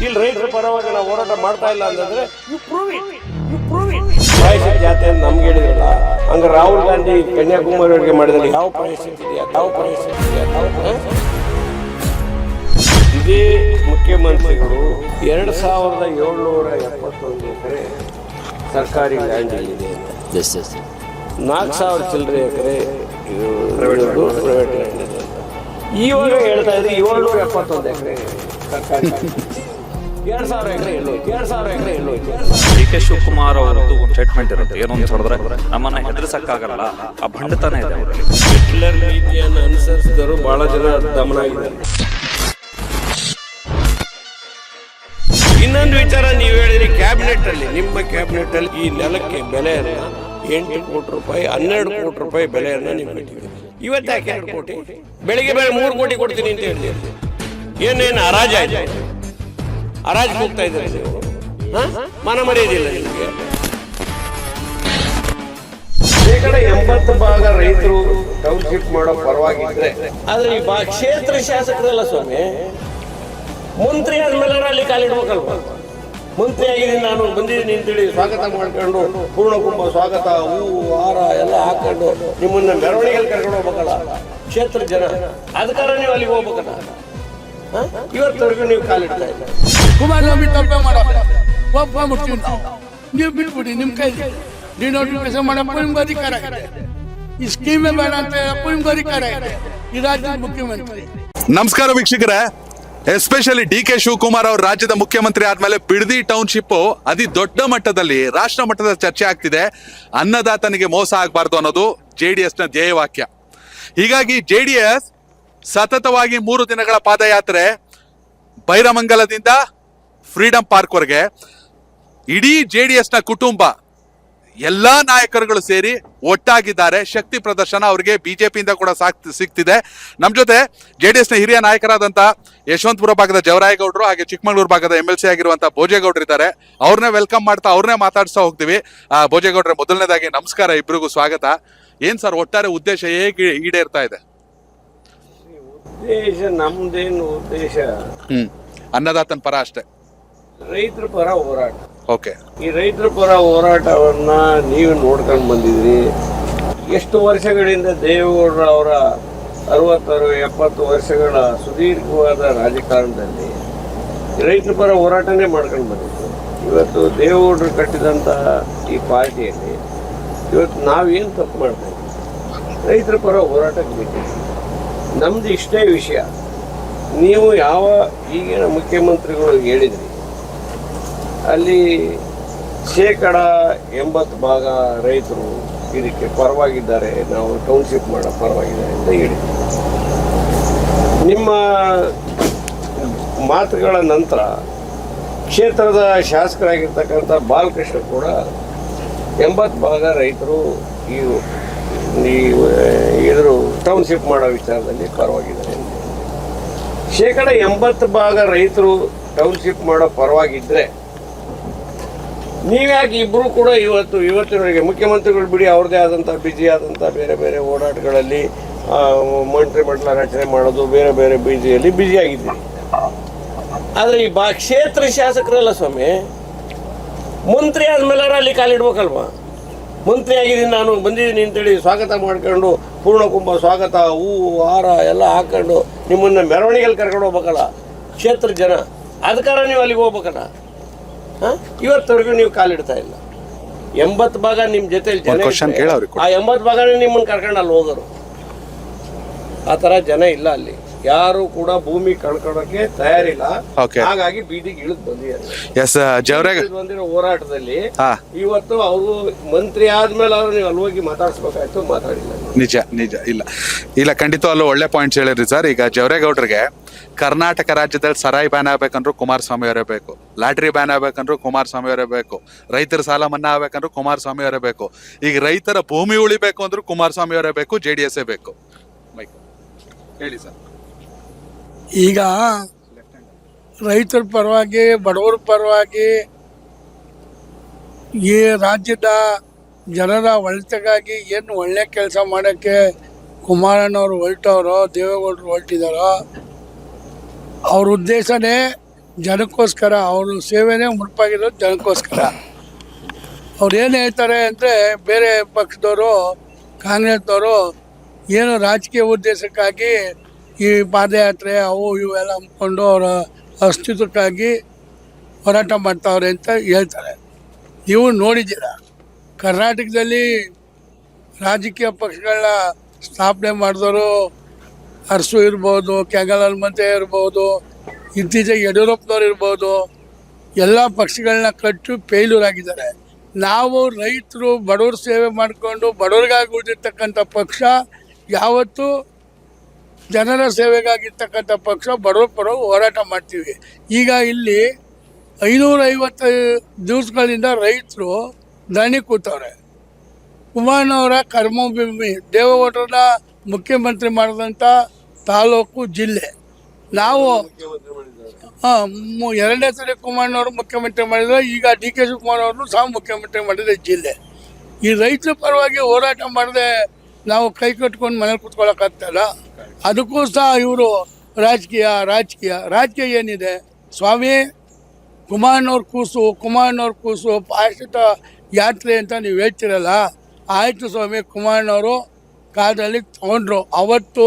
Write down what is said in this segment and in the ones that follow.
ಇಲ್ಲಿ ರೈತರ ಪರವಾಗಿ ನಾವು ಹೋರಾಟ ಮಾಡ್ತಾ ಇಲ್ಲ ಅಂತಂದ್ರೆ ಪ್ರಾಯಶ್ಚಿತ್ತ ಜಾತಿ ಅಂತ ನಮ್ಗೆ ಹೇಳಿದ್ರಲ್ಲ, ಹಂಗ ರಾಹುಲ್ ಗಾಂಧಿ ಕನ್ಯಾಕುಮಾರಿ ಮಾಡಿದ್ರೆ ಯಾವ ಪ್ರಾಯಶ್ಚಿತ್ತ ಇದೆಯಾ? ಇದೇ ಮುಖ್ಯಮಂತ್ರಿಗಳು 2771 ಎಕರೆ ಸರ್ಕಾರಿ ಲ್ಯಾಂಡ್ ಇದೆ, 4000 ಚಿಲ್ಲರೆ ಎಕರೆ ಪ್ರೈವೇಟ್ ಲ್ಯಾಂಡ್ ಇದೆ. ಇವಾಗ ಹೇಳ್ತಾ ಇದ್ರೆ 771 ಎಕರೆ ಸರ್ಕಾರಿ 2000 ಎಕರೆ ಎಲ್ಲೋಯ್ತು. ಡಿ.ಕೆ. ಶಿವಕುಮಾರ್ ಅವರದ್ದು ಒಂದು ಸ್ಟೇಟ್ಮೆಂಟ್ ಇರುತ್ತೆ, ಏನು ಅಂತ ಹೇಳಿದ್ರೆ ನಮ್ಮನ್ನ ಹೆದರ್ಸಕ್ಕಾಗಲ್ಲ, ಆ ಭಂಡತನ ಇದೆ ಅವರಲ್ಲಿ. ಹಿಟ್ಲರ್ ನೀತಿಯನ್ನು ಅನುಸರಿಸಿದವರು ಬಹಳ ಜನ ದಮನಾಗಿದ್ದಾರೆ. ಇನ್ನೊಂದು ವಿಚಾರ ನೀವು ಹೇಳಿದ್ರಿ, ಕ್ಯಾಬಿನೆಟ್ ಅಲ್ಲಿ, ನಿಮ್ಮ ಕ್ಯಾಬಿನೆಟ್ ಅಲ್ಲಿ ಈ ನೆಲಕ್ಕೆ ಬೆಲೆಯನ್ನ 8 ಕೋಟಿ ರೂಪಾಯಿ 12 ಕೋಟಿ ರೂಪಾಯಿ ಬೆಲೆಯನ್ನ ನೀವು ಕಟ್ಟಿದ್ದೀರಿ. ಇವತ್ತು ಯಾಕೆ 2 ಕೋಟಿ? ಬೆಳಿಗ್ಗೆ 3 ಕೋಟಿ ಕೊಡ್ತೀನಿ ಅಂತ ಹೇಳಿದ್ರಿ. ಏನೇನು ಹರಾಜ್ ಹೋಗ್ತಾ ಇದ್ದಾರೆ ನೀವು? ಮನ ಮರ್ಯಾದಿಲ್ಲ ನಿಮಗೆ. 80% ರೈತರು ಟೌನ್ಶಿಪ್ ಮಾಡೋ ಪರವಾಗಿದ್ರೆ, ಆದ್ರೆ ಈ ಕ್ಷೇತ್ರ ಶಾಸಕರಲ್ಲ ಸ್ವಾಮಿ, ಮಂತ್ರಿ ಆದ್ಮೇಲೆ ಅಲ್ಲಿ ಕಾಲಿಡ್ಬೇಕಲ್ವ? ಮಂತ್ರಿ ಆಗಿದ್ದೀನಿ ನಾನು, ಬಂದಿದ್ದೀನಿ ಅಂತೇಳಿ ಸ್ವಾಗತ ಮಾಡ್ಕೊಂಡು ಪೂರ್ಣಕುಂಭ ಸ್ವಾಗತ, ಹೂವು ಹಾರ ಎಲ್ಲ ಹಾಕೊಂಡು ನಿಮ್ಮನ್ನ ಮೆರವಣಿಗೆಯಲ್ಲಿ ಕರ್ಕೊಂಡು ಹೋಗ್ಬೇಕಲ್ಲ ಕ್ಷೇತ್ರ ಜನ. ಅದಕ್ಕಾರ ನೀವು ಅಲ್ಲಿಗೆ ಹೋಗ್ಬೇಕಲ್ಲ. ಇವತ್ತವರೆಗೂ ನೀವು ಕಾಲಿಡ್ತಾ ಇಲ್ಲ. ಕುಮಾರಸ್ವಾಮಿ ತಪ್ಪೆ ಮಾಡೋ ಒಪ್ಕೊಂಡ್ಬಿಡ್ತೀವಿ ನಾವು, ನೀವು ಬಿಟ್ಬಿಡಿ, ನಿಮ್ಮ ಕೈ ಡಿನೋಟಿಫಿಕೇಶನ್ ಮಾಡಪ್ಪ ನಿಮ್ಗೆ ಅಧಿಕಾರ ಇದೆ. ಈ ಸ್ಕೀಮೇ ಬೇಡ ಅಂತ ಹೇಳಪ್ಪ ನಿಮ್ಗೆ ಅಧಿಕಾರ ಇದೆ, ಈ ರಾಜ್ಯದ ಮುಖ್ಯಮಂತ್ರಿ. ನಮಸ್ಕಾರ ವೀಕ್ಷಕರೇ, ಎಸ್ಪೆಷಲಿ ಡಿ.ಕೆ. ಶಿವಕುಮಾರ್ ಅವರು ರಾಜ್ಯದ ಮುಖ್ಯಮಂತ್ರಿ ಆದ್ಮೇಲೆ ಬಿಡದಿ ಟೌನ್ಶಿಪ್ ಅತಿ ದೊಡ್ಡ ಮಟ್ಟದಲ್ಲಿ ರಾಷ್ಟ್ರ ಮಟ್ಟದ ಚರ್ಚೆ ಆಗ್ತಿದೆ. ಅನ್ನದಾತನಿಗೆ ಮೋಸ ಆಗಬಾರ್ದು ಅನ್ನೋದು JDS ನ ಧ್ಯೇಯವಾಕ್ಯ. ಹೀಗಾಗಿ JDS ಸತತವಾಗಿ 3 ದಿನಗಳ ಪಾದಯಾತ್ರೆ ಬೈರಮಂಗಲದಿಂದ ಫ್ರೀಡಂ ಪಾರ್ಕ್ ವರೆಗೆ ಇಡೀ JDS ನ ಕುಟುಂಬ ಎಲ್ಲಾ ನಾಯಕರುಗಳು ಸೇರಿ ಒಟ್ಟಾಗಿದ್ದಾರೆ. ಶಕ್ತಿ ಪ್ರದರ್ಶನ ಅವರಿಗೆ ಬಿಜೆಪಿಯಿಂದ ಕೂಡ ಸಿಗ್ತಿದೆ. ನಮ್ಮ ಜೊತೆ JDS ನ ಹಿರಿಯ ನಾಯಕರಾದಂತ ಯಶವಂತಪುರ ಭಾಗದ ಜವರಾಯಗೌಡರು ಹಾಗೆ ಚಿಕ್ಕಮಗಳೂರು ಭಾಗದ MLC ಆಗಿರುವಂತ ಭೋಜೇಗೌಡರು ಇದ್ದಾರೆ. ಅವ್ರನ್ನೇ ವೆಲ್ಕಮ್ ಮಾಡ್ತಾ ಅವ್ರನ್ನೇ ಮಾತಾಡ್ಸ್ತಾ ಹೋಗ್ತೀವಿ. ಭೋಜೇಗೌಡ್ರೆ, ಮೊದಲನೇದಾಗಿ ನಮಸ್ಕಾರ, ಇಬ್ಬರಿಗೂ ಸ್ವಾಗತ. ಏನ್ ಸರ್ ಒಟ್ಟಾರೆ ಉದ್ದೇಶ ಹೇಗೆ ಈಡೇರ್ತಾ ಇದೆ? ಉದ್ದೇಶ ನಮ್ದೇನು ಉದ್ದೇಶ, ಅನ್ನದಾತನ ಪರ ಅಷ್ಟೇ, ರೈತರ ಪರ ಹೋರಾಟ. ಓಕೆ, ಈ ರೈತರ ಪರ ಹೋರಾಟವನ್ನ ನೀವು ನೋಡ್ಕೊಂಡು ಬಂದಿದ್ರಿ. ಎಷ್ಟು ವರ್ಷಗಳಿಂದ ದೇವೇಗೌಡರ ಅವರ 60-70 ವರ್ಷಗಳ ಸುದೀರ್ಘವಾದ ರಾಜಕಾರಣದಲ್ಲಿ ರೈತರ ಪರ ಹೋರಾಟನೇ ಮಾಡ್ಕೊಂಡು ಬಂದಿದ್ದು. ಇವತ್ತು ದೇವೇಗೌಡರು ಕಟ್ಟಿದಂತಹ ಈ ಪಾರ್ಟಿಯಲ್ಲಿ ಇವತ್ತು ನಾವೇನು ತಪ್ಪು ಮಾಡ್ತೀವಿ? ರೈತರ ಪರ ಹೋರಾಟಕ್ಕೆ ಬಿಟ್ಟಿದ್ದೀವಿ. ನಮ್ದು ಇಷ್ಟೇ ವಿಷಯ. ನೀವು ಯಾವ ಈಗಿನ ಮುಖ್ಯಮಂತ್ರಿಗಳು ಹೇಳಿದ್ರಿ, ಅಲ್ಲಿ 80% ರೈತರು ಇದಕ್ಕೆ ಪರವಾಗಿದ್ದಾರೆ, ನಾವು ಟೌನ್ಶಿಪ್ ಮಾಡೋ ಪರವಾಗಿದ್ದಾರೆ ಅಂತ ಹೇಳಿದ್ರಿ. ನಿಮ್ಮ ಮಾತುಗಳ ನಂತರ ಕ್ಷೇತ್ರದ ಶಾಸಕರಾಗಿರ್ತಕ್ಕಂಥ ಬಾಲಕೃಷ್ಣ ಕೂಡ 80% ರೈತರು ಇದ್ರು ಟೌನ್ಶಿಪ್ ಮಾಡೋ ವಿಚಾರದಲ್ಲಿ ಪರವಾಗಿದ್ದಾರೆ. 80% ರೈತರು ಟೌನ್ಶಿಪ್ ಮಾಡೋ ಪರವಾಗಿದ್ರೆ ನೀವ್ಯಾಕೆ ಇಬ್ಬರು ಕೂಡ ಇವತ್ತಿನವರೆಗೆ ಮುಖ್ಯಮಂತ್ರಿಗಳು ಬಿಡಿ, ಅವ್ರದ್ದೇ ಆದಂಥ ಬಿಜಿ ಆದಂಥ ಬೇರೆ ಬೇರೆ ಓಡಾಟಗಳಲ್ಲಿ ಮಂತ್ರಿ ಮಂಡಲ ರಚನೆ ಮಾಡೋದು, ಬೇರೆ ಬೇರೆ ಬಿಜಿಯಲ್ಲಿ ಬ್ಯುಸಿ ಆಗಿದ್ದೀರಿ. ಆದರೆ ಈ ಕ್ಷೇತ್ರ ಶಾಸಕರಲ್ಲ ಸ್ವಾಮಿ, ಮಂತ್ರಿ ಆದ್ಮೇಲೆ ಅಲ್ಲಿ ಕಾಲಿಡ್ಬೇಕಲ್ವ? ಮಂತ್ರಿ ಆಗಿದ್ದೀನಿ ನಾನು, ಬಂದಿದ್ದೀನಿ ಅಂತೇಳಿ ಸ್ವಾಗತ ಮಾಡ್ಕೊಂಡು ಪೂರ್ಣಕುಂಭ ಸ್ವಾಗತ, ಹೂವು ಹಾರ ಎಲ್ಲ ಹಾಕೊಂಡು ನಿಮ್ಮನ್ನ ಮೆರವಣಿಗೆಯಲ್ಲಿ ಕರ್ಕೊಂಡು ಹೋಗ್ಬೇಕಲ್ಲ ಕ್ಷೇತ್ರ ಜನ. ಅದಕ್ಕಾರ ನೀವು ಅಲ್ಲಿಗೆ ಹೋಗ್ಬೇಕಲ್ಲ. ಇವತ್ತವರೆಗೂ ನೀವು ಕಾಲಿಡ್ತಾ ಇಲ್ಲ. 80% ನಿಮ್ಮ ಜೊತೆಲಿ ಜನ, ಆ 80% ನಿಮ್ಮನ್ನು ಕರ್ಕೊಂಡು ಅಲ್ಲಿ ಹೋಗೋರು. ಆ ಥರ ಜನ ಇಲ್ಲ ಅಲ್ಲಿ, ಯಾರು ಕೂಡ ಭೂಮಿ ಕಳ್ಕೊಳ್ಳೋಕೆ ತಯಾರಿಲ್ಲ. ಹಾಗಾಗಿ ಬೀದಿಗೆ ಇಳಿದು ಬಂದಿರೋ ಹೋರಾಟದಲ್ಲಿ ಇವತ್ತು ಅವರು ಮಂತ್ರಿ ಆದ್ಮೇಲೆ ಅವ್ರು ನೀವು ಅಲ್ಲಿ ಹೋಗಿ ಮಾತಾಡ್ಸ್ಬೇಕಾಯ್ತು, ಮಾತಾಡಿಲ್ಲ. ನಿಜ ಇಲ್ಲ ಖಂಡಿತ ಅಲ್ಲೂ ಒಳ್ಳೆ ಪಾಯಿಂಟ್ಸ್ ಹೇಳಿದ್ರಿ ಸರ್. ಈಗ ಜವರೇಗೌಡರಿಗೆ ಕರ್ನಾಟಕ ರಾಜ್ಯದಲ್ಲಿ ಸರಾಯಿ ಬ್ಯಾನ್ ಆಗ್ಬೇಕಂದ್ರೂ ಕುಮಾರಸ್ವಾಮಿ ಅವರೇ ಬೇಕು, ಲಾಟ್ರಿ ಬ್ಯಾನ್ ಆಗ್ಬೇಕಂದ್ರೂ ಕುಮಾರಸ್ವಾಮಿ ಅವರೇ ಬೇಕು, ರೈತರ ಸಾಲ ಮನ್ನಾ ಆಗ್ಬೇಕಂದ್ರೂ ಕುಮಾರಸ್ವಾಮಿ ಅವರೇ ಬೇಕು, ಈಗ ರೈತರ ಭೂಮಿ ಉಳಿಬೇಕು ಅಂದ್ರೂ ಕುಮಾರಸ್ವಾಮಿ ಅವರೇ ಬೇಕು, JDS ಬೇಕು. ಹೇಳಿ ಸರ್. ಈಗ ರೈತರ ಪರವಾಗಿ, ಬಡವರ ಪರವಾಗಿ, ಈ ರಾಜ್ಯದ ಜನರ ಒಳಿತಿಗಾಗಿ ಏನು ಒಳ್ಳೆ ಕೆಲಸ ಮಾಡೋಕ್ಕೆ ಕುಮಾರಣ್ಣವ್ರು ಹೊರಟವರೋ, ದೇವೇಗೌಡರು ಹೊರಟಿದ್ದಾರೋ, ಅವ್ರ ಉದ್ದೇಶನೇ ಜನಕ್ಕೋಸ್ಕರ ಅವರು ಸೇವೆನೇ ಮುಡುಪಾಗಿರೋದು ಜನಕ್ಕೋಸ್ಕರ. ಅವ್ರು ಏನು ಹೇಳ್ತಾರೆ ಅಂದರೆ ಬೇರೆ ಪಕ್ಷದವರು ಕಾಂಗ್ರೆಸ್ದವರು ಏನು ರಾಜಕೀಯ ಉದ್ದೇಶಕ್ಕಾಗಿ ಈ ಪಾದಯಾತ್ರೆ ಅವು ಇವೆಲ್ಲ ಹಮ್ಮಿಕೊಂಡು ಅವರ ಅಸ್ತಿತ್ವಕ್ಕಾಗಿ ಹೋರಾಟ ಮಾಡ್ತಾವ್ರೆ ಅಂತ ಹೇಳ್ತಾರೆ. ನೀವು ನೋಡಿದ್ದೀರ ಕರ್ನಾಟಕದಲ್ಲಿ ರಾಜಕೀಯ ಪಕ್ಷಗಳನ್ನ ಸ್ಥಾಪನೆ ಮಾಡಿದವರು ಅರಸು ಇರ್ಬೋದು, ಕೆಂಗಲ್ ಹನುಮಂತ ಇರ್ಬೋದು, ಇತ್ತೀಚೆಗೆ ಯಡಿಯೂರಪ್ಪನವ್ರು ಇರ್ಬೋದು, ಎಲ್ಲ ಪಕ್ಷಗಳನ್ನ ಕಟ್ಟು ಫೇಲ್ಯೂರ್ ಆಗಿದ್ದಾರೆ. ನಾವು ರೈತರು ಬಡವ್ರ ಸೇವೆ ಮಾಡಿಕೊಂಡು ಬಡವ್ರಿಗಾಗಿ ಉಳಿದಿರ್ತಕ್ಕಂಥ ಪಕ್ಷ ಯಾವತ್ತೂ ಜನರ ಸೇವೆಗಾಗಿರ್ತಕ್ಕಂಥ ಪಕ್ಷ ಬಡವ್ರ ಪರ ಹೋರಾಟ ಮಾಡ್ತೀವಿ. ಈಗ ಇಲ್ಲಿ 550 ದಿವಸಗಳಿಂದ ರೈತರು ಧರಣಿ ಕೂತವ್ರೆ. ಕುಮಾರಣ್ಣವರ ಕರ್ಮಭೂಮಿ ದೇವೇಗೌಡರನ್ನ ಮುಖ್ಯಮಂತ್ರಿ ಮಾಡಿದಂಥ ತಾಲೂಕು ಜಿಲ್ಲೆ. ನಾವು ಎರಡನೇ ಸರಿ ಕುಮಾರಣ್ಣವರು ಮುಖ್ಯಮಂತ್ರಿ ಮಾಡಿದ್ರೆ, ಈಗ ಡಿ ಕೆ ಶಿವಕುಮಾರ್ ಅವ್ರನ್ನೂ ಸಹ ಮುಖ್ಯಮಂತ್ರಿ ಮಾಡಿದ ಜಿಲ್ಲೆ. ಈ ರೈತರ ಪರವಾಗಿ ಹೋರಾಟ ಮಾಡದೆ ನಾವು ಕೈ ಕಟ್ಕೊಂಡು ಮನೇಲಿ ಕೂತ್ಕೊಳ್ಳೋಕ್ಕಾಗ್ತಲ್ಲ. ಅದಕ್ಕೂ ಸಹ ಇವರು ರಾಜಕೀಯ ಏನಿದೆ ಸ್ವಾಮಿ? ಕುಮಾರಣ್ಣವ್ರ ಕೂಸು ಪಾಶ್ಚಿತ ಯಾತ್ರೆ ಅಂತ ನೀವು ಹೇಳ್ತಿರಲ್ಲ, ಆಯಿತು ಸ್ವಾಮಿ. ಕುಮಾರಣ್ಣವರು ಕಾಲದಲ್ಲಿ ತಗೊಂಡ್ರು. ಅವತ್ತು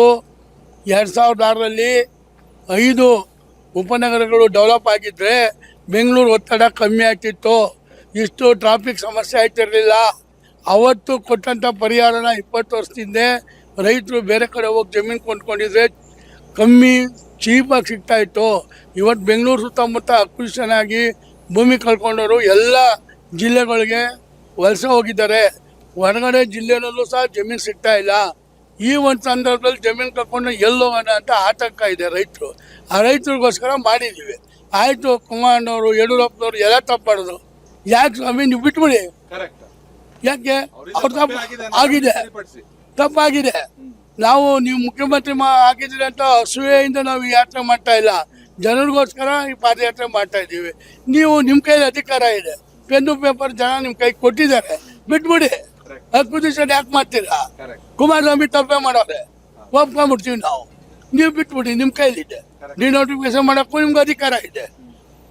2006ರಲ್ಲಿ 5 ಉಪನಗರಗಳು ಡೆವಲಪ್ ಆಗಿದ್ದರೆ ಬೆಂಗಳೂರು ಒತ್ತಡ ಕಮ್ಮಿ ಆಗ್ತಿತ್ತು, ಇಷ್ಟು ಟ್ರಾಫಿಕ್ ಸಮಸ್ಯೆ ಆಗ್ತಿರಲಿಲ್ಲ. ಅವತ್ತು ಕೊಟ್ಟಂಥ ಪರಿಹಾರನ 20 ವರ್ಷದಿಂದ ರೈತರು ಬೇರೆ ಕಡೆ ಹೋಗಿ ಜಮೀನು ಕೊಂಡ್ಕೊಂಡಿದ್ರೆ ಕಮ್ಮಿ ಚೀಪಾಗಿ ಸಿಗ್ತಾಯಿತ್ತು. ಇವತ್ತು ಬೆಂಗಳೂರು ಸುತ್ತಮುತ್ತ ಅಕ್ವಿಷನ್ ಆಗಿ ಭೂಮಿ ಕಳ್ಕೊಂಡವರು ಎಲ್ಲ ಜಿಲ್ಲೆಗಳಿಗೆ ವಲಸೆ ಹೋಗಿದ್ದಾರೆ. ಹೊರಗಡೆ ಜಿಲ್ಲೆನಲ್ಲೂ ಸಹ ಜಮೀನು ಸಿಗ್ತಾ ಇಲ್ಲ. ಈ ಒಂದು ಸಂದರ್ಭದಲ್ಲಿ ಜಮೀನು ಕಳ್ಕೊಂಡು ಎಲ್ಲೋಗೋಣ ಅಂತ ಆತಂಕ ಇದೆ ರೈತರು. ಆ ರೈತರಿಗೋಸ್ಕರ ಮಾಡಿದ್ದೀವಿ. ಆಯಿತು, ಕುಮಾರಣ್ಣವರು ಯಡಿಯೂರಪ್ಪನವರು ಎಲ್ಲ ತಪ್ಪಾಡಿದ್ರು. ಯಾಕೆ ಸ್ವಾಮಿ ನೀವು ಬಿಟ್ಬಿಡಿ? ಯಾಕೆ? ಅವ್ರ ತಪ್ಪಾಗಿದೆ. ನಾವು ನೀವು ಮುಖ್ಯಮಂತ್ರಿ ಆಗಿದ್ದೀರಿ ಅಂತ ಅಸೂಯೆಯಿಂದ ನಾವು ಈ ಯಾತ್ರೆ ಮಾಡ್ತಾ ಇಲ್ಲ, ಜನರಿಗೋಸ್ಕರ ಈ ಪಾದಯಾತ್ರೆ ಮಾಡ್ತಾ ಇದ್ದೀವಿ. ನೀವು ನಿಮ್ಮ ಕೈಲಿ ಅಧಿಕಾರ ಇದೆ, ಪೆನ್ನು ಪೇಪರ್ ಜನ ನಿಮ್ಮ ಕೈ ಕೊಟ್ಟಿದ್ದಾರೆ, ಬಿಟ್ಬಿಡಿ. ಅಕ್ವಿಸಿಷನ್ ಯಾಕೆ ಮಾಡ್ತೀರಾ? ಕುಮಾರಸ್ವಾಮಿ ತಪ್ಪೇ ಮಾಡೋರೆ, ಒಪ್ಕೊಂಡ್ಬಿಡ್ತೀವಿ ನಾವು. ನೀವು ಬಿಟ್ಬಿಡಿ, ನಿಮ್ಮ ಕೈಲಿದೆ. ಡಿನೋಟಿಫಿಕೇಶನ್ ಮಾಡೋಕ್ಕೂ ನಿಮ್ಗೆ ಅಧಿಕಾರ ಇದೆ.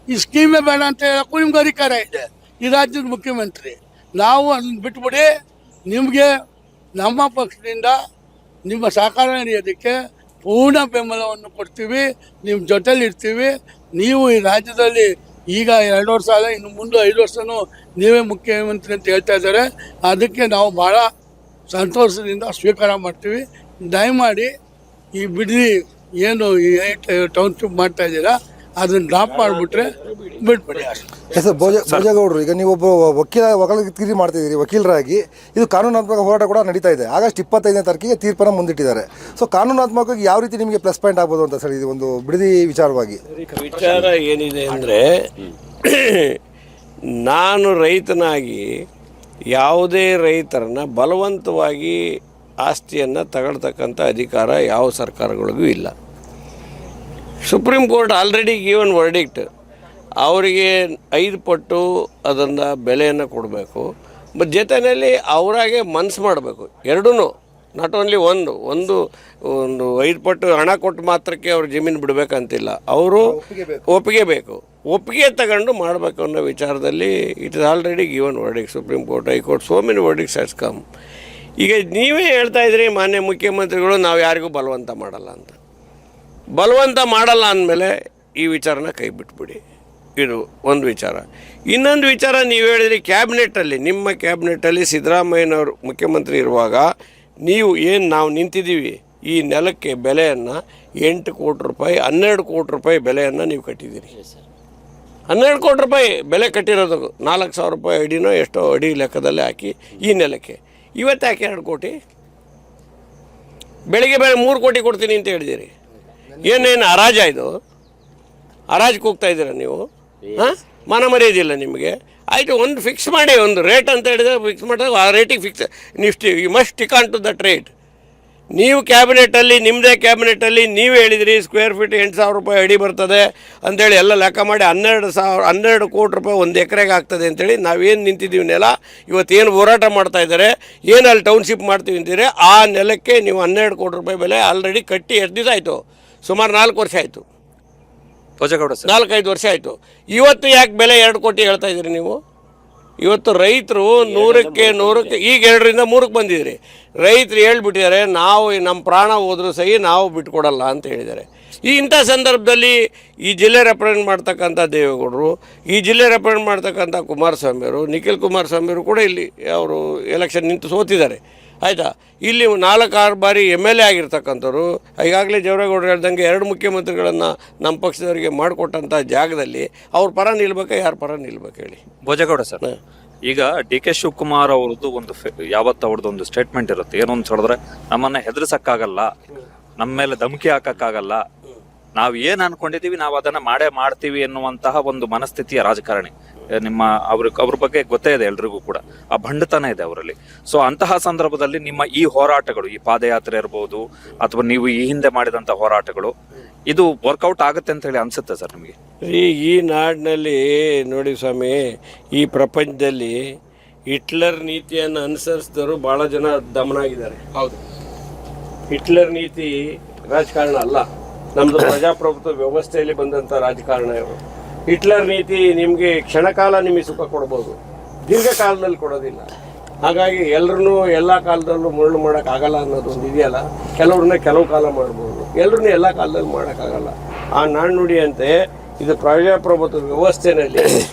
ಈ ಸ್ಕೀಮೇ ಬೇಡ ಅಂತ ಹೇಳೋಕ್ಕೂ ನಿಮ್ಗೆ ಅಧಿಕಾರ ಇದೆ. ಈ ರಾಜ್ಯದ ಮುಖ್ಯಮಂತ್ರಿ. ನಾವು ಅದನ್ನು ಬಿಟ್ಬಿಡಿ. ನಿಮಗೆ ನಮ್ಮ ಪಕ್ಷದಿಂದ ನಿಮ್ಮ ಸಹಕಾರ ನೀಡೋದಕ್ಕೆ ಪೂರ್ಣ ಬೆಂಬಲವನ್ನು ಕೊಡ್ತೀವಿ, ನಿಮ್ಮ ಜೊತೆಲಿ ಇರ್ತೀವಿ. ನೀವು ಈ ರಾಜ್ಯದಲ್ಲಿ ಈಗ 2 ವರ್ಷ ಅಲ್ಲ, ಇನ್ನು ಮುಂದೆ 5 ವರ್ಷನೂ ನೀವೇ ಮುಖ್ಯಮಂತ್ರಿ ಅಂತ ಹೇಳ್ತಾ ಇದ್ದಾರೆ. ಅದಕ್ಕೆ ನಾವು ಭಾಳ ಸಂತೋಷದಿಂದ ಸ್ವೀಕಾರ ಮಾಡ್ತೀವಿ. ದಯಮಾಡಿ ಈ ಬಿಡ್ದಿ ಏನು ಈ ಟೌನ್ಶಿಪ್ ಮಾಡ್ತಾ ಇದ್ದೀರಾ ಅದನ್ನು ಡ್ರಾಪ್ ಮಾಡಿಬಿಟ್ರೆ ಬಿಟ್ಬಿಡಿ ಅಷ್ಟೇ. ಸರ್, ಭೋಜೇಗೌಡರು, ಈಗ ನೀವು ಒಬ್ಬ ವಕೀಲಗಿರಿ ಮಾಡ್ತಿದ್ದೀರಿ, ವಕೀಲರಾಗಿ. ಇದು ಕಾನೂನಾತ್ಮಕ ಹೋರಾಟ ಕೂಡ ನಡೀತಾ ಇದೆ. ಆಗಸ್ಟ್ 25ನೇ ತಾರೀಕಿಗೆ ತೀರ್ಪನ್ನು ಮುಂದಿಟ್ಟಿದ್ದಾರೆ. ಸೊ ಕಾನೂನಾತ್ಮಕವಾಗಿ ಯಾವ ರೀತಿ ನಿಮಗೆ ಪ್ಲಸ್ ಪಾಯಿಂಟ್ ಆಗ್ಬೋದು ಅಂತ ಸರ್, ಇದು ಒಂದು ಬಿಡದಿ ವಿಚಾರವಾಗಿ? ವಿಚಾರ ಏನಿದೆ ಅಂದರೆ, ನಾನು ರೈತನಾಗಿ ಯಾವುದೇ ರೈತರನ್ನ ಬಲವಂತವಾಗಿ ಆಸ್ತಿಯನ್ನು ತಗೊಳ್ತಕ್ಕಂಥ ಅಧಿಕಾರ ಯಾವ ಸರ್ಕಾರಗಳಿಗೂ ಇಲ್ಲ. Supreme court already given verdict. ಅವರಿಗೆ 5 ಪಟ್ಟು ಅದನ್ನು ಬೆಲೆಯನ್ನು ಕೊಡಬೇಕು. ಮತ್ತು ಜೊತೆಯಲ್ಲಿ ಅವರಾಗೆ ಮನಸ್ಸು ಮಾಡಬೇಕು. ಎರಡೂ, ನಾಟ್ ಓನ್ಲಿ ಒಂದು 5 ಪಟ್ಟು ಹಣ ಕೊಟ್ಟು ಮಾತ್ರಕ್ಕೆ ಅವ್ರು ಜಮೀನು ಬಿಡಬೇಕಂತಿಲ್ಲ. ಅವರು ಒಪ್ಪಿಗೆ ಬೇಕು. ಒಪ್ಪಿಗೆ ತಗೊಂಡು ಮಾಡಬೇಕು ಅನ್ನೋ ವಿಚಾರದಲ್ಲಿ it is already given verdict. Supreme court, high court, so many verdicts has come. ಈಗ ನೀವೇ ಹೇಳ್ತಾ ಇದ್ರಿ ಮಾನ್ಯ ಮುಖ್ಯಮಂತ್ರಿಗಳು ನಾವು ಯಾರಿಗೂ ಬಲವಂತ ಮಾಡಲ್ಲ ಅಂತ. ಬಲವಂತ ಮಾಡಲ್ಲ ಅಂದಮೇಲೆ ಈ ವಿಚಾರನ ಕೈ ಬಿಟ್ಬಿಡಿ. ಇದು ಒಂದು ವಿಚಾರ. ಇನ್ನೊಂದು ವಿಚಾರ, ನೀವು ಹೇಳಿದ್ರಿ ಕ್ಯಾಬಿನೆಟ್ಟಲ್ಲಿ, ನಿಮ್ಮ ಕ್ಯಾಬಿನೆಟ್ಟಲ್ಲಿ ಸಿದ್ದರಾಮಯ್ಯನವರು ಮುಖ್ಯಮಂತ್ರಿ ಇರುವಾಗ ನೀವು ಏನು ನಾವು ನಿಂತಿದ್ದೀವಿ ಈ ನೆಲಕ್ಕೆ ಬೆಲೆಯನ್ನು 8 ಕೋಟಿ ರೂಪಾಯಿ 12 ಕೋಟಿ ರೂಪಾಯಿ ಬೆಲೆಯನ್ನು ನೀವು ಕಟ್ಟಿದ್ದೀರಿ. 12 ಕೋಟಿ ರೂಪಾಯಿ ಬೆಲೆ ಕಟ್ಟಿರೋದು 4,000 ರೂಪಾಯಿ ಅಡಿನೋ ಎಷ್ಟೋ ಅಡಿ ಲೆಕ್ಕದಲ್ಲಿ ಹಾಕಿ ಈ ನೆಲಕ್ಕೆ. ಇವತ್ತು ಯಾಕೆ 2 ಕೋಟಿ? ಬೆಳಿಗ್ಗೆ 3 ಕೋಟಿ ಕೊಡ್ತೀನಿ ಅಂತ ಹೇಳಿದಿರಿ. ಏನೇನು ಹರಾಜ ಇದು? ಹರಾಜಿಗೆ ಹೋಗ್ತಾ ಇದ್ದೀರಾ ನೀವು? ಹಾಂ, ಮನ ಮರ್ಯಾದಿಲ್ಲ ನಿಮಗೆ. ಆಯಿತು, ಒಂದು ಫಿಕ್ಸ್ ಮಾಡಿ, ಒಂದು ರೇಟ್ ಅಂತ ಹೇಳಿದ್ರೆ ಫಿಕ್ಸ್ ಮಾಡಿದಾಗ ಆ ರೇಟಿಗೆ ಫಿಕ್ಸ್. ನೀವು you must stick on to that rate. ನೀವು ಕ್ಯಾಬಿನೆಟ್ಟಲ್ಲಿ, ನಿಮ್ಮದೇ ಕ್ಯಾಬಿನೆಟ್ಟಲ್ಲಿ ನೀವು ಹೇಳಿದಿರಿ ಸ್ಕ್ವೇರ್ ಫೀಟ್ 8,000 ರೂಪಾಯಿ ಅಡಿ ಬರ್ತದೆ ಅಂಥೇಳಿ ಎಲ್ಲ ಲೆಕ್ಕ ಮಾಡಿ 12 ಕೋಟಿ ರೂಪಾಯಿ 1 ಎಕರೆಗೆ ಆಗ್ತದೆ ಅಂತೇಳಿ ನಾವೇನು ನಿಂತಿದ್ದೀವಿ ನೆಲ, ಇವತ್ತೇನು ಹೋರಾಟ ಮಾಡ್ತಾ ಇದ್ದಾರೆ, ಏನು ಅಲ್ಲಿ ಟೌನ್ಶಿಪ್ ಮಾಡ್ತೀವಿ ಅಂತೀರಿ, ಆ ನೆಲಕ್ಕೆ ನೀವು 12 ಕೋಟಿ ರೂಪಾಯಿ ಬೆಲೆ ಆಲ್ರೆಡಿ ಕಟ್ಟಿ ಎಷ್ಟು ದಿವಸ ಆಯಿತು? ಸುಮಾರು 4 ವರ್ಷ ಆಯಿತು. ಭೋಜೇಗೌಡ ಸರ್ 4-5 ವರ್ಷ ಆಯಿತು. ಇವತ್ತು ಯಾಕೆ ಬೆಲೆ 2 ಕೋಟಿ ಹೇಳ್ತಾ ಇದ್ದೀರಿ ನೀವು? ಇವತ್ತು ರೈತರು 100ಕ್ಕೆ ಈಗ 2ರಿಂದ 3ಕ್ಕೆ ಬಂದಿದ್ರಿ. ರೈತರು ಹೇಳ್ಬಿಟ್ಟಿದ್ದಾರೆ, ನಾವು ನಮ್ಮ ಪ್ರಾಣ ಹೋದರೂ ಸಹಿ ನಾವು ಬಿಟ್ಕೊಡಲ್ಲ ಅಂತ ಹೇಳಿದ್ದಾರೆ. ಇಂಥ ಸಂದರ್ಭದಲ್ಲಿ ಈ ಜಿಲ್ಲೆ ರೆಪ್ರೆಸೆಂಟ್ ಮಾಡ್ತಕ್ಕಂಥ ದೇವೇಗೌಡರು, ಈ ಜಿಲ್ಲೆ ರೆಪ್ರೆಸೆಂಟ್ ಮಾಡ್ತಕ್ಕಂಥ ಕುಮಾರಸ್ವಾಮಿಯವರು, ನಿಖಿಲ್ ಕುಮಾರಸ್ವಾಮಿಯವರು ಕೂಡ ಇಲ್ಲಿ ಅವರು ಎಲೆಕ್ಷನ್ ನಿಂತು ಸೋತಿದ್ದಾರೆ. ಆಯಿತಾ? ಇಲ್ಲಿ 4-6 ಬಾರಿ MLA ಆಗಿರ್ತಕ್ಕಂಥವ್ರು, ಈಗಾಗಲೇ ಜವರೇಗೌಡರು ಹೇಳ್ದಂಗೆ 2 ಮುಖ್ಯಮಂತ್ರಿಗಳನ್ನು ನಮ್ಮ ಪಕ್ಷದವರಿಗೆ ಮಾಡಿಕೊಟ್ಟಂಥ ಜಾಗದಲ್ಲಿ ಅವ್ರ ಪರ ನಿಲ್ಬೇಕಾ, ಯಾರ ಪರ ನಿಲ್ಬೇಕು ಹೇಳಿ? ಭೋಜೇಗೌಡ ಸರ್, ಈಗ DK ಶಿವಕುಮಾರ್ ಅವ್ರದ್ದು ಯಾವತ್ತು ಅವ್ರದ್ದು ಒಂದು ಸ್ಟೇಟ್ಮೆಂಟ್ ಇರುತ್ತೆ, ಏನು ಅಂತ ಹೇಳಿದ್ರೆ ನಮ್ಮನ್ನ ಹೆದರ್ಸಕ್ಕಾಗಲ್ಲ, ನಮ್ಮ ಮೇಲೆ ಧಮಕಿ ಹಾಕಕ್ಕಾಗಲ್ಲ, ನಾವು ಏನ್ ಅನ್ಕೊಂಡಿದೀವಿ ನಾವು ಅದನ್ನ ಮಾಡೇ ಮಾಡ್ತೀವಿ ಎನ್ನುವಂತಹ ಒಂದು ಮನಸ್ಥಿತಿಯ ರಾಜಕಾರಣಿ. ಅವ್ರ ಬಗ್ಗೆ ಗೊತ್ತೇ ಇದೆ ಎಲ್ರಿಗೂ ಕೂಡ, ಆ ಭಂಡತನ ಇದೆ ಅವರಲ್ಲಿ. ಸೊ ಅಂತಹ ಸಂದರ್ಭದಲ್ಲಿ ನಿಮ್ಮ ಈ ಹೋರಾಟಗಳು, ಈ ಪಾದಯಾತ್ರೆ ಇರ್ಬೋದು ಅಥವಾ ನೀವು ಈ ಹಿಂದೆ ಮಾಡಿದಂತ ಹೋರಾಟಗಳು, ಇದು ವರ್ಕೌಟ್ ಆಗುತ್ತೆ ಅಂತ ಹೇಳಿ ಅನ್ಸುತ್ತೆ ಸರ್ ನಿಮಗೆ? ಈ ನಾಡಿನಲ್ಲಿ ನೋಡಿ ಸ್ವಾಮಿ, ಈ ಪ್ರಪಂಚದಲ್ಲಿ ಹಿಟ್ಲರ್ ನೀತಿಯನ್ನು ಅನುಸರಿಸಿದವರು ಬಹಳ ಜನ ದಮನಾಗಿದ್ದಾರೆ. ಹೌದು, ಹಿಟ್ಲರ್ ನೀತಿ ರಾಜಕಾರಣ ಅಲ್ಲ, ನಮ್ಮದು ಪ್ರಜಾಪ್ರಭುತ್ವ ವ್ಯವಸ್ಥೆಯಲ್ಲಿ ಬಂದಂಥ ರಾಜಕಾರಣ ಇವರು. ಹಿಟ್ಲರ್ ನೀತಿ ನಿಮಗೆ ಕ್ಷಣಕಾಲ ನಿಮಗೆ ಸುಖ ಕೊಡ್ಬೋದು, ದೀರ್ಘಕಾಲದಲ್ಲಿ ಕೊಡೋದಿಲ್ಲ. ಹಾಗಾಗಿ ಎಲ್ಲರನ್ನೂ ಎಲ್ಲ ಕಾಲದಲ್ಲೂ ಮುರುಳು ಮಾಡೋಕ್ಕಾಗಲ್ಲ ಅನ್ನೋದು ಒಂದು ಇದೆಯಲ್ಲ, ಕೆಲವ್ರನ್ನ ಕೆಲವು ಕಾಲ ಮಾಡ್ಬೋದು, ಎಲ್ಲರನ್ನೂ ಎಲ್ಲ ಕಾಲದಲ್ಲಿ ಮಾಡೋಕ್ಕಾಗಲ್ಲ. ಆ ನಾಣ್ಣುಡಿಯಂತೆ ಇದು ಪ್ರಜಾಪ್ರಭುತ್ವ ವ್ಯವಸ್ಥೆಯಲ್ಲಿ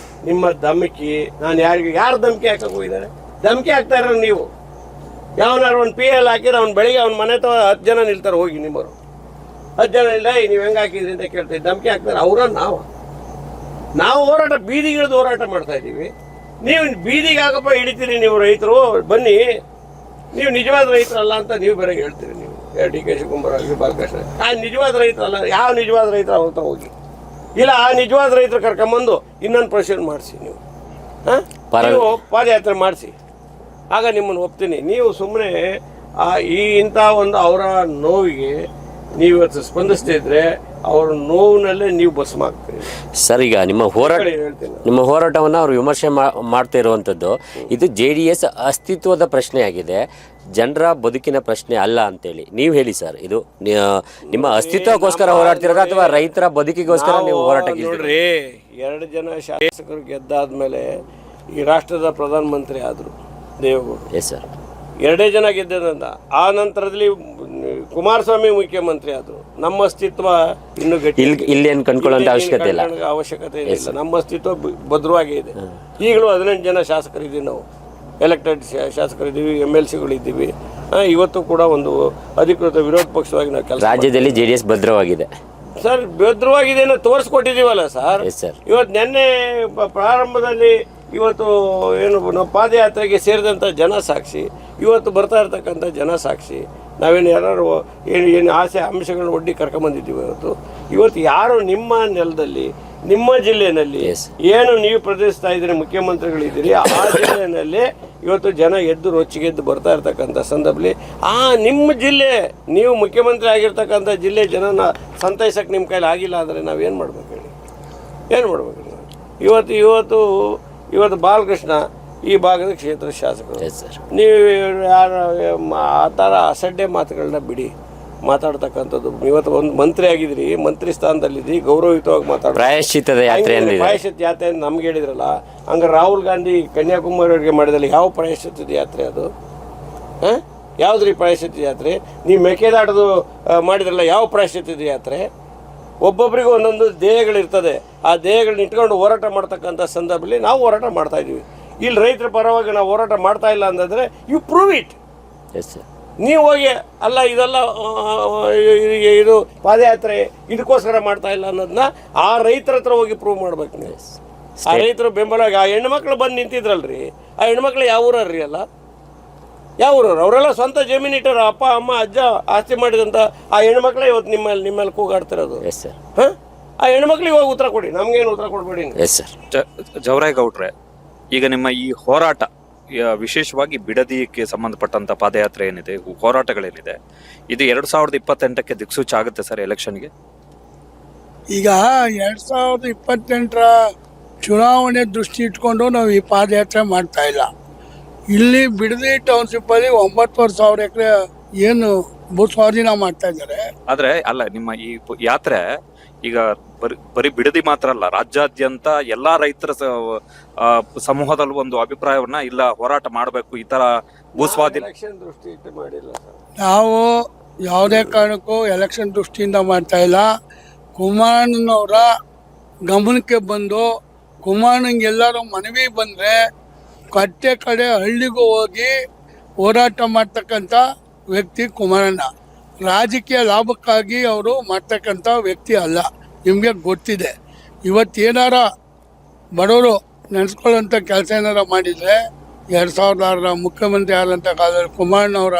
ನಿಮ್ಮ ಧಮಕಿ, ನಾನು ಯಾರು ಧಮಕಿ ಹಾಕಕ್ಕೆ ಹೋಗಿದ್ದಾರೆ? ಧಮಕಿ ಹಾಕ್ತಾ ಇರೋ ನೀವು. ಯಾವನಾರು ಒಂದು PL ಹಾಕಿದ್ರೆ ಅವ್ನು ಬೆಳಿಗ್ಗೆ ಅವ್ನ ಮನೆ ತವ 10 ಜನ ನಿಲ್ತಾರೆ, ಹೋಗಿ ನಿಮ್ಮವರು 10 ಜನ ಇಲ್ಲ, ನೀವು ಹೆಂಗೆ ಹಾಕಿದ್ರಿ ಅಂತ ಕೇಳ್ತೀವಿ. ಧಮಕಿ ಹಾಕ್ತಾರೆ ಅವರ ನಾವು ಹೋರಾಟ ಬೀದಿಗಿಳಿದು ಹೋರಾಟ ಮಾಡ್ತಾ ಇದ್ದೀವಿ. ನೀವು ಬೀದಿಗೆ ಹಾಕಪ್ಪ ಹಿಡಿತೀರಿ ನೀವು ರೈತರು, ಬನ್ನಿ, ನೀವು ನಿಜವಾದ ರೈತರಲ್ಲ ಅಂತ ನೀವು ಬೇರೆ ಹೇಳ್ತೀರಿ. ನೀವು DK ಶಿವಕುಮಾರ್ ಆಗಲಿ ಬಾಲಕೃಷ್ಣ, ಆ ನಿಜವಾದ ರೈತರಲ್ಲ. ಯಾವ ನಿಜವಾದ ರೈತರು ಅವ್ರ ಹತ್ರ ಹೋಗಿ, ಇಲ್ಲ ಆ ನಿಜವಾದ ರೈತರು ಕರ್ಕೊಂಬಂದು ಇನ್ನೊಂದು ಪ್ರಶ್ನೆ ಮಾಡಿಸಿ, ನೀವು ನೀವು ಪಾದಯಾತ್ರೆ ಮಾಡಿಸಿ, ಆಗ ನಿಮ್ಮನ್ನು ಒಪ್ತೀನಿ. ನೀವು ಸುಮ್ಮನೆ ಇಂಥ ಒಂದು ಅವರ ನೋವಿಗೆ ನೀವು ಇವತ್ತು ಸ್ಪಂದಿಸ್ತಾ ಇದ್ರೆ ಅವ್ರ ನೋವಿನಲ್ಲೇ ನೀವು ಭಸ್ಮ ಆಗ್ತೀರಿ ಸರ್. ಈಗ ನಿಮ್ಮ ಹೋರಾಟವನ್ನು ಅವರು ವಿಮರ್ಶೆ ಮಾಡ್ತಾ ಇರುವಂಥದ್ದು ಇದು JDS ಅಸ್ತಿತ್ವದ ಪ್ರಶ್ನೆಯಾಗಿದೆ, ಜನರ ಬದುಕಿನ ಪ್ರಶ್ನೆ ಅಲ್ಲ ಅಂತೇಳಿ ನೀವು ಹೇಳಿ ಸರ್. ಇದು ನಿಮ್ಮ ಅಸ್ತಿತ್ವಕ್ಕೋಸ್ಕರ ಹೋರಾಡ್ತಿರೋದ ಅಥವಾ ರೈತರ ಬದುಕಿಗೋಸ್ಕರ ನೀವು ಹೋರಾಟ? ನೋಡ್ರಿ, 2 ಜನ ಶಾಸಕರು ಗೆದ್ದಾದ್ಮೇಲೆ ಈ ರಾಷ್ಟ್ರದ ಪ್ರಧಾನಮಂತ್ರಿ ಆದರು ದೇವೇಗೌಡರು. Yes sir. 2 ಜನ ಗೆದ್ದದಂತ. ಆ ನಂತರದಲ್ಲಿ ಕುಮಾರಸ್ವಾಮಿ ಮುಖ್ಯಮಂತ್ರಿ ಆದರು. ನಮ್ಮ ಅಸ್ತಿತ್ವ ಇನ್ನು ಗಟ್ಟಿ, ಇಲ್ಲೇನು ಕಂಡ್ಕೊಳ್ಳೋಂಥ ಅವಶ್ಯಕತೆ ಇಲ್ಲ, ಇಲ್ಲ. ನಮ್ಮ ಅಸ್ತಿತ್ವ ಭದ್ರವಾಗೇ ಇದೆ. ಈಗಲೂ 18 ಜನ ಶಾಸಕರಿದ್ದೀವಿ, ನಾವು ಎಲೆಕ್ಟೆಡ್ ಶಾಸಕರಿದ್ದೀವಿ, MLCಗಳಿದ್ದೀವಿ. ಇವತ್ತು ಕೂಡ ಒಂದು ಅಧಿಕೃತ ವಿರೋಧ ಪಕ್ಷವಾಗಿ ನಾವು ಕೆಲಸ. ರಾಜ್ಯದಲ್ಲಿ JDS ಭದ್ರವಾಗಿದೆ ಸರ್, ಭದ್ರವಾಗಿದೆ ಅನ್ನೋ ತೋರಿಸ್ಕೊಟ್ಟಿದ್ದೀವಲ್ಲ ಸರ್. ಇವತ್ತು ನಿನ್ನೆ ಪ್ರಾರಂಭದಲ್ಲಿ ಇವತ್ತು ಏನು ನಾವು ಪಾದಯಾತ್ರೆಗೆ ಸೇರಿದಂಥ ಜನ ಸಾಕ್ಷಿ, ಇವತ್ತು ಬರ್ತಾ ಇರ್ತಕ್ಕಂಥ ಜನ ಸಾಕ್ಷಿ. ನಾವೇನು ಯಾರು ಏನು ಆಸೆ ಅಂಶಗಳನ್ನ ಒಡ್ಡಿ ಕರ್ಕೊಂಬಂದಿದ್ದೀವಿ. ಇವತ್ತು ಯಾರು ನಿಮ್ಮ ನೆಲದಲ್ಲಿ, ನಿಮ್ಮ ಜಿಲ್ಲೆಯಲ್ಲಿ ಏನು ನೀವು ಪ್ರದರ್ಶಿಸ್ತಾ ಇದ್ದೀರಿ, ಮುಖ್ಯಮಂತ್ರಿಗಳಿದ್ದೀರಿ, ಆ ಜಿಲ್ಲೆಯಲ್ಲಿ ಇವತ್ತು ಜನ ಎದ್ದು ರೊಚ್ಚಿಗೆದ್ದು ಬರ್ತಾ ಇರ್ತಕ್ಕಂಥ ಸಂದರ್ಭದಲ್ಲಿ ನಿಮ್ಮ ಜಿಲ್ಲೆ, ನೀವು ಮುಖ್ಯಮಂತ್ರಿ ಆಗಿರ್ತಕ್ಕಂಥ ಜಿಲ್ಲೆ ಜನನ ಸಂತೈಸಕ್ಕೆ ನಿಮ್ಮ ಕೈಲಿ ಆಗಿಲ್ಲ ಅಂದರೆ ನಾವೇನು ಮಾಡ್ಬೇಕು ಹೇಳಿ? ಏನು ಮಾಡ್ಬೇಕು? ಇವತ್ತು ಬಾಲಕೃಷ್ಣ ಈ ಭಾಗದ ಕ್ಷೇತ್ರ ಶಾಸಕರು. ನೀವು ಯಾರು ಆ ಥರ ಅಸಡ್ಡೆ ಮಾತುಗಳನ್ನ ಬಿಡಿ ಮಾತಾಡ್ತಕ್ಕಂಥದ್ದು. ಇವತ್ತು ಒಂದು ಮಂತ್ರಿ ಆಗಿದ್ರಿ, ಮಂತ್ರಿ ಸ್ಥಾನದಲ್ಲಿದ್ರಿ, ಗೌರವಯುತವಾಗಿ ಮಾತಾಡ. ಪ್ರಾಯಶ್ಚಿತ್ತ ಯಾತ್ರೆ ಅಂತ ನಮ್ಗೆ ಹೇಳಿದ್ರಲ್ಲ, ಹಂಗೆ ರಾಹುಲ್ ಗಾಂಧಿ ಕನ್ಯಾಕುಮಾರಿ ಅವರಿಗೆ ಮಾಡಿದಲ್ಲಿ ಯಾವ ಪ್ರಾಯಶ್ಚಿತ್ತದ ಯಾತ್ರೆ ಅದು? ಯಾವುದ್ರಿ ಪ್ರಾಯಶ್ಚಿತ್ತದ ಯಾತ್ರೆ? ನೀವು ಮೇಕೆದಾಟದು ಮಾಡಿದ್ರಲ್ಲ, ಯಾವ ಪ್ರಾಯಶ್ಚಿತ್ತದ ಯಾತ್ರೆ? ಒಬ್ಬೊಬ್ಬರಿಗೂ ಒಂದೊಂದು ಧ್ಯೇಯಗಳಿರ್ತದೆ. ಆ ಧ್ಯೇಯಗಳನ್ನ ಇಟ್ಕೊಂಡು ಹೋರಾಟ ಮಾಡ್ತಕ್ಕಂಥ ಸಂದರ್ಭದಲ್ಲಿ ನಾವು ಹೋರಾಟ ಮಾಡ್ತಾ ಇದ್ದೀವಿ. ಇಲ್ಲಿ ರೈತರ ಪರವಾಗಿ ನಾವು ಹೋರಾಟ ಮಾಡ್ತಾ ಇಲ್ಲ ಅಂತಂದರೆ ಯು ಪ್ರೂವ್ ಇಟ್. ನೀವು ಹೋಗಿ ಅಲ್ಲ ಇದೆಲ್ಲ ಇದು ಪಾದಯಾತ್ರೆ ಇದಕ್ಕೋಸ್ಕರ ಮಾಡ್ತಾ ಇಲ್ಲ ಅನ್ನೋದನ್ನ ಆ ರೈತರ ಹತ್ರ ಹೋಗಿ ಪ್ರೂವ್ ಮಾಡ್ಬೇಕು ನೀವು. ಆ ರೈತರು ಬೆಂಬಲ, ಆ ಹೆಣ್ಮಕ್ಳು ಬಂದು ನಿಂತಿದ್ರಲ್ರಿ, ಆ ಹೆಣ್ಮಕ್ಳು ಯಾವ ಊರಲ್ರಿ? ಅಲ್ಲ ಯಾವ ಊರವ್ರು? ಅವರೆಲ್ಲ ಸ್ವಂತ ಜಮೀನಿಟ್ಟರು, ಅಪ್ಪ ಅಮ್ಮ ಅಜ್ಜ ಆಸ್ತಿ ಮಾಡಿದಂಥ ಆ ಹೆಣ್ಮಕ್ಳೇ ಇವತ್ತು ನಿಮ್ಮಲ್ಲಿ ಕೂಗಾಡ್ತಿರೋದು. ಆ ಹೆಣ್ಮಕ್ಳಿಗೆ ಹೋಗಿ ಉತ್ತರ ಕೊಡಿ, ನಮ್ಗೇನು ಉತ್ತರ ಕೊಡ್ಬೇಡಿ. ಜವರೇಗೌಡ್ರೆ, ಈಗ ನಿಮ್ಮ ಈ ಹೋರಾಟ ವಿಶೇಷವಾಗಿ ಬಿಡದಿಗೆ ಸಂಬಂಧಪಟ್ಟಂತ ಪಾದಯಾತ್ರೆ ಏನಿದೆ, ಹೋರಾಟಗಳೇನಿದೆ, ಇದು 2028ಕ್ಕೆ ದಿಕ್ಸೂಚಿ ಆಗುತ್ತೆ ಸರ್ ಎಲೆಕ್ಷನ್ಗೆ? ಈಗ 2028ರ ಚುನಾವಣೆ ದೃಷ್ಟಿ ಇಟ್ಕೊಂಡು ನಾವು ಈ ಪಾದಯಾತ್ರೆ ಮಾಡ್ತಾ ಇಲ್ಲ. ಇಲ್ಲಿ ಬಿಡದಿ ಟೌನ್ಶಿಪ್ಪಲ್ಲಿ 9,000 ಎಕರೆ ಏನು ಭೂ ಸ್ವಾಧೀನ ಮಾಡ್ತಾ ಇದ್ದಾರೆ. ಆದ್ರೆ ಅಲ್ಲ, ನಿಮ್ಮ ಈ ಯಾತ್ರೆ ಈಗ ಬರೀ ಬಿಡದಿ ಮಾತ್ರ ಅಲ್ಲ, ರಾಜ್ಯಾದ್ಯಂತ ಎಲ್ಲಾ ರೈತರ ಸಮೂಹದಲ್ಲಿ ಒಂದು ಅಭಿಪ್ರಾಯವನ್ನ ಇಲ್ಲ ಹೋರಾಟ ಮಾಡಬೇಕು, ಈ ತರ ಭೂಸ್ವಾಧೀನ ಎಲೆಕ್ಷನ್ ದೃಷ್ಟಿ ಇಟ್ಟು ಮಾಡಿಲ್ಲ ಸರ್. ನಾವು ಯಾವುದೇ ಕಾರಣಕ್ಕೂ ಎಲೆಕ್ಷನ್ ದೃಷ್ಟಿಯಿಂದ ಮಾಡ್ತಾ ಇಲ್ಲ. ಕುಮಾರಣ್ಣನವರ ಗಮನಕ್ಕೆ ಬಂದು ಕುಮಾರಣ್ಣಂಗೆ ಎಲ್ಲರೂ ಮನವಿ ಬಂದರೆ ಕಟ್ಟೆ ಕಡೆ ಹಳ್ಳಿಗೂ ಹೋಗಿ ಹೋರಾಟ ಮಾಡ್ತಕ್ಕಂಥ ವ್ಯಕ್ತಿ ಕುಮಾರಣ್ಣ. ರಾಜಕೀಯ ಲಾಭಕ್ಕಾಗಿ ಅವರು ಮಾಡ್ತಕ್ಕಂಥ ವ್ಯಕ್ತಿ ಅಲ್ಲ, ನಿಮಗೆ ಗೊತ್ತಿದೆ. ಇವತ್ತೇನಾರ ಬಡವರು ನೆನೆಸ್ಕೊಳ್ಳೋಂಥ ಕೆಲಸ ಏನಾರ ಮಾಡಿದರೆ 2006 ಮುಖ್ಯಮಂತ್ರಿ ಆದಂಥ ಕಾಲದಲ್ಲಿ ಕುಮಾರಣ್ಣವರ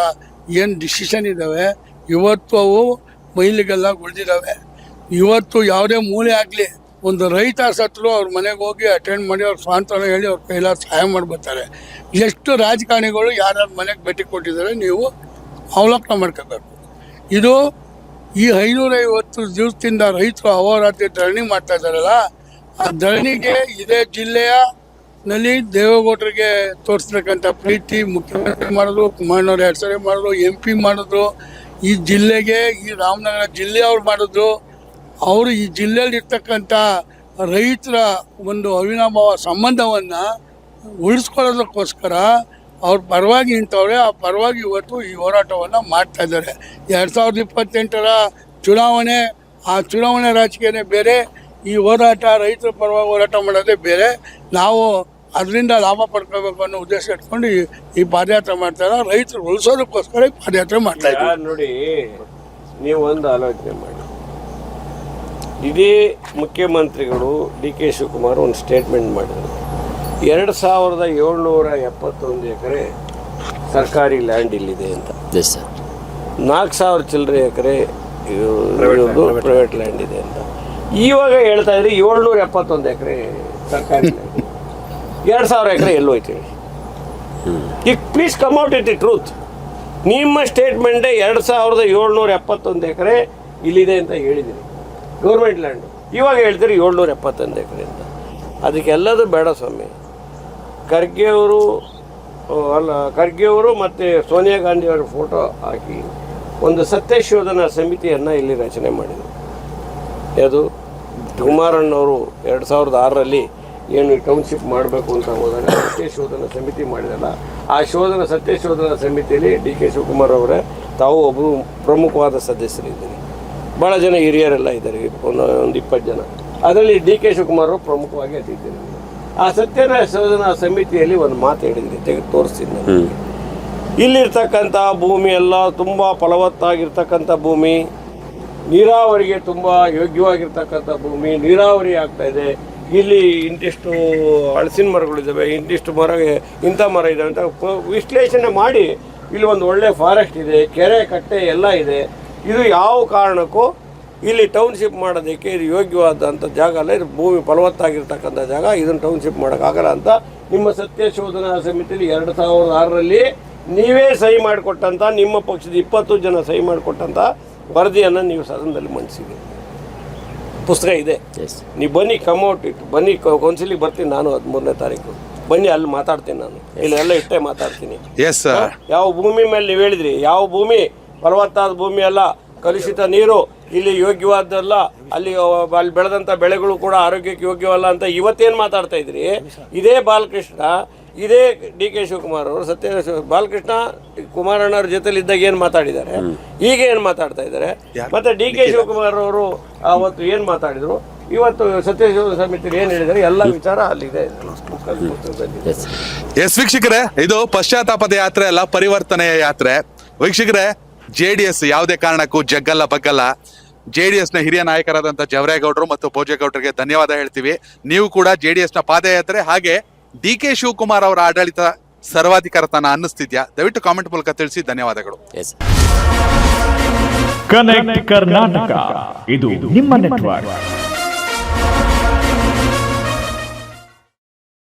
ಏನು ಡಿಸಿಷನ್ ಇದ್ದಾವೆ ಇವತ್ತು ಅವು ಮೈಲಿಗೆಲ್ಲ ಉಳಿದಿದ್ದಾವೆ. ಇವತ್ತು ಯಾವುದೇ ಮೂಲೆ ಆಗಲಿ ಒಂದು ರೈತ ಸತ್ರು ಅವ್ರ ಮನೆಗೆ ಹೋಗಿ ಅಟೆಂಡ್ ಮಾಡಿ ಅವ್ರ ಸ್ವಾಂತನ ಹೇಳಿ ಅವ್ರ ಕೈಲಾದ ಸಹಾಯ ಮಾಡ್ಬರ್ತಾರೆ. ಎಷ್ಟು ರಾಜಕಾರಣಿಗಳು ಯಾರ್ಯಾರ ಮನೆಗೆ ಭೇಟಿ ಕೊಟ್ಟಿದ್ದಾರೆ ನೀವು ಅವಲೋಕನ ಮಾಡ್ಕೋಬೇಕು. ಇದು ಈ 550 ದಿವಸದಿಂದ ರೈತರು ಅಹೋರಾತ್ರಿ ಧರಣಿ ಮಾಡ್ತಾ ಇದ್ದಾರಲ್ಲ, ಆ ಧರಣಿಗೆ ಇದೇ ಜಿಲ್ಲೆಯ ನಲ್ಲಿ ದೇವೇಗೌಡರಿಗೆ ತೋರಿಸ್ತಕ್ಕಂಥ ಪ್ರೀತಿ ಮುಖ್ಯಮಂತ್ರಿ ಮಾಡಿದ್ರು, ಕುಮಾರಣ್ಣವ್ರು 2 ಸರಿ ಮಾಡಿದ್ರು, MP ಮಾಡಿದ್ರು, ಈ ಜಿಲ್ಲೆಗೆ ಈ ರಾಮನಗರ ಜಿಲ್ಲೆಯವ್ರು ಮಾಡಿದ್ರು. ಅವರು ಈ ಜಿಲ್ಲೆಯಲ್ಲಿ ಇರ್ತಕ್ಕಂಥ ರೈತರ ಒಂದು ಅವಿನಾಭಾವ ಸಂಬಂಧವನ್ನು ಉಳಿಸ್ಕೊಳ್ಳೋದಕ್ಕೋಸ್ಕರ ಅವ್ರ ಪರವಾಗಿ ನಿಂತವ್ರೆ. ಆ ಪರವಾಗಿ ಇವತ್ತು ಈ ಹೋರಾಟವನ್ನು ಮಾಡ್ತಾ ಇದ್ದಾರೆ. 2028 ಚುನಾವಣೆ, ಆ ಚುನಾವಣೆ ರಾಜಕೀಯನೇ ಬೇರೆ, ಈ ಹೋರಾಟ ರೈತರ ಪರವಾಗಿ ಹೋರಾಟ ಮಾಡೋದೇ ಬೇರೆ. ನಾವು ಅದರಿಂದ ಲಾಭ ಪಡ್ಕೋಬೇಕು ಅನ್ನೋ ಉದ್ದೇಶ ಇಟ್ಕೊಂಡು ಈ ಪಾದಯಾತ್ರೆ ಮಾಡ್ತಾರೆ. ರೈತರು ಉಳಿಸೋದಕ್ಕೋಸ್ಕರ ಈ ಪಾದಯಾತ್ರೆ ಮಾಡ್ತಾ ಇದ್ದಾರೆ. ನೋಡಿ, ನೀವು ಒಂದು ಆಲೋಚನೆ ಮಾಡಿ, ಇದೇ ಮುಖ್ಯಮಂತ್ರಿಗಳು DK ಶಿವಕುಮಾರ್ ಒಂದು ಸ್ಟೇಟ್ಮೆಂಟ್ ಮಾಡಿದರು. 2771 ಎಕರೆ ಸರ್ಕಾರಿ ಲ್ಯಾಂಡ್ ಇಲ್ಲಿದೆ ಅಂತ, 4000 ಚಿಲ್ಲರೆ ಎಕರೆ ಪ್ರೈವೇಟ್ ಲ್ಯಾಂಡ್ ಇದೆ ಅಂತ. ಇವಾಗ ಹೇಳ್ತಾ ಇದ್ರಿ 771 ಎಕರೆ ಸರ್ಕಾರಿ ಲ್ಯಾಂಡ್, 2000 ಎಕರೆ ಎಲ್ಲೋಯ್ತು ಹೇಳಿ. ಈಗ please come out with the truth. ನಿಮ್ಮ ಸ್ಟೇಟ್ಮೆಂಟೇ 2771 ಎಕರೆ ಇಲ್ಲಿದೆ ಅಂತ ಹೇಳಿದಿರಿ, ಗೌರ್ಮೆಂಟ್ ಲ್ಯಾಂಡು. ಇವಾಗ ಹೇಳ್ತೀರಿ 771 ಎಕರೆ ಅಂತ. ಅದಕ್ಕೆಲ್ಲದು ಬೇಡ ಸ್ವಾಮಿ. ಖರ್ಗೆ ಅವರು ಮತ್ತು ಸೋನಿಯಾ ಗಾಂಧಿ ಅವರ ಫೋಟೋ ಹಾಕಿ ಒಂದು ಸತ್ಯಶೋಧನಾ ಸಮಿತಿಯನ್ನು ಇಲ್ಲಿ ರಚನೆ ಮಾಡಿದರು. ಅದು ಕುಮಾರಣ್ಣವರು 2006 ಏನು ಟೌನ್ಶಿಪ್ ಮಾಡಬೇಕು ಅಂತ ಹೋದಾಗ ಸತ್ಯಶೋಧನಾ ಸಮಿತಿ ಮಾಡಿದಲ್ಲ, ಆ ಸತ್ಯಶೋಧನಾ ಸಮಿತಿಯಲ್ಲಿ DK ಶಿವಕುಮಾರ್ ಅವರೇ ತಾವು ಒಬ್ಬರು ಪ್ರಮುಖವಾದ ಸದಸ್ಯರಿದ್ದೀರಿ. ಭಾಳ ಜನ ಹಿರಿಯರೆಲ್ಲ ಇದ್ದಾರೆ, ಒಂದು 20 ಜನ. ಅದರಲ್ಲಿ DK ಶಿವಕುಮಾರ್ ಅವರು ಪ್ರಮುಖವಾಗಿ ಅತಿದ್ದೀರಿ. ಆ ಸತ್ಯಶೋಧನಾ ಸಮಿತಿಯಲ್ಲಿ ಒಂದು ಮಾತು ಹೇಳಿದ್ರಿ, ತೆಗೆದು ತೋರಿಸ್ತೀನಿ ನಾನು. ಇಲ್ಲಿರ್ತಕ್ಕಂಥ ಭೂಮಿ ಎಲ್ಲ ತುಂಬ ಫಲವತ್ತಾಗಿರ್ತಕ್ಕಂಥ ಭೂಮಿ, ನೀರಾವರಿಗೆ ತುಂಬ ಯೋಗ್ಯವಾಗಿರ್ತಕ್ಕಂಥ ಭೂಮಿ, ನೀರಾವರಿ ಆಗ್ತಾಯಿದೆ. ಇಲ್ಲಿ ಇಂತಿಷ್ಟು ಹಲಸಿನ ಮರಗಳಿದ್ದಾವೆ, ಇಂತಿಷ್ಟು ಇಂಥ ಮರ ಇದೆ ಅಂತ ವಿಶ್ಲೇಷಣೆ ಮಾಡಿ ಇಲ್ಲಿ ಒಂದು ಒಳ್ಳೆ ಫಾರೆಸ್ಟ್ ಇದೆ, ಕೆರೆ ಕಟ್ಟೆ ಎಲ್ಲ ಇದೆ. ಇದು ಯಾವ ಕಾರಣಕ್ಕೂ ಇಲ್ಲಿ ಟೌನ್ಶಿಪ್ ಮಾಡೋದಕ್ಕೆ ಇದು ಯೋಗ್ಯವಾದಂಥ ಜಾಗ ಅಲ್ಲ, ಇದು ಭೂಮಿ ಫಲವತ್ತಾಗಿರ್ತಕ್ಕಂಥ ಜಾಗ, ಇದನ್ನು ಟೌನ್ಶಿಪ್ ಮಾಡೋಕ್ಕಾಗಲ್ಲ ಅಂತ ನಿಮ್ಮ ಸತ್ಯಶೋಧನಾ ಸಮಿತಿಯಲ್ಲಿ 2006 ನೀವೇ ಸಹಿ ಮಾಡಿಕೊಟ್ಟಂಥ, ನಿಮ್ಮ ಪಕ್ಷದ 20 ಜನ ಸಹಿ ಮಾಡಿಕೊಟ್ಟಂಥ ವರದಿಯನ್ನು ನೀವು ಸದನದಲ್ಲಿ ಮಂಡಿಸಿದ್ದೀರಿ. ಪುಸ್ತಕ ಇದೆ, ನೀವು ಬನ್ನಿ, ಕಮ್ಔಟ್ ಇಟ್ಟು ಬನ್ನಿ. ಕೌನ್ಸಿಲಿಗೆ ಬರ್ತೀನಿ ನಾನು 13ನೇ ತಾರೀಕು, ಬನ್ನಿ, ಅಲ್ಲಿ ಮಾತಾಡ್ತೀನಿ ನಾನು. ಇಲ್ಲೆಲ್ಲ ಇಟ್ಟೇ ಮಾತಾಡ್ತೀನಿ. ಯಾವ ಭೂಮಿ ಮೇಲೆ ನೀವು ಹೇಳಿದ್ರಿ, ಯಾವ ಭೂಮಿ ಫಲವತ್ತಾದ ಭೂಮಿ ಅಲ್ಲ, ಕಲುಷಿತ ನೀರು, ಇಲ್ಲಿ ಯೋಗ್ಯವಾದಲ್ಲ, ಅಲ್ಲಿ ಬೆಳೆದಂಥ ಬೆಳೆಗಳು ಕೂಡ ಆರೋಗ್ಯಕ್ಕೆ ಯೋಗ್ಯವಲ್ಲ ಅಂತ ಇವತ್ತೇನು ಮಾತಾಡ್ತಾ ಇದ್ರಿ? ಇದೇ ಬಾಲಕೃಷ್ಣ, ಇದೇ DK ಶಿವಕುಮಾರ್ ಅವರು ಬಾಲಕೃಷ್ಣ ಕುಮಾರಣ್ಣವ್ರ ಜೊತೆಲಿ ಇದ್ದಾಗ ಏನು ಮಾತಾಡಿದ್ದಾರೆ, ಈಗ ಏನು ಮಾತಾಡ್ತಾ ಇದ್ದಾರೆ? ಮತ್ತೆ DK ಶಿವಕುಮಾರ್ ಅವರು ಅವತ್ತು ಏನು ಮಾತಾಡಿದ್ರು, ಇವತ್ತು ಸತ್ಯಶೋಧನಾ ಸಮಿತಿ ಏನು ಹೇಳಿದ್ದಾರೆ, ಎಲ್ಲ ವಿಚಾರ ಅಲ್ಲಿದೆ. ಎಸ್ ವೀಕ್ಷಕರೇ, ಇದು ಪಶ್ಚಾತ್ತಾಪದ ಯಾತ್ರೆ ಅಲ್ಲ, ಪರಿವರ್ತನೆಯ ಯಾತ್ರೆ. ವೀಕ್ಷಕರೇ, JDS ಯಾವುದೇ ಕಾರಣಕ್ಕೂ ಜಗ್ಗಲ್ಲ ಬಗ್ಗಲ್ಲ. JDS ನ ಹಿರಿಯ ನಾಯಕರಾದಂಥ ಜವರೇಗೌಡರು ಮತ್ತು ಭೋಜೇಗೌಡರಿಗೆ ಧನ್ಯವಾದ ಹೇಳ್ತೀವಿ. ನೀವು ಕೂಡ JDS ನ ಪಾದಯಾತ್ರೆ ಹಾಗೆ DK ಶಿವಕುಮಾರ್ ಅವರ ಆಡಳಿತ ಸರ್ವಾಧಿಕಾರತನ ಅನ್ನಿಸ್ತಿದ್ಯಾ? ದಯವಿಟ್ಟು ಕಾಮೆಂಟ್ ಮೂಲಕ ತಿಳಿಸಿ. ಧನ್ಯವಾದಗಳು. ಕನೆಕ್ಟ್ ಕರ್ನಾಟಕ, ಇದು ನಿಮ್ಮ ನೆಟ್ವರ್ಕ್.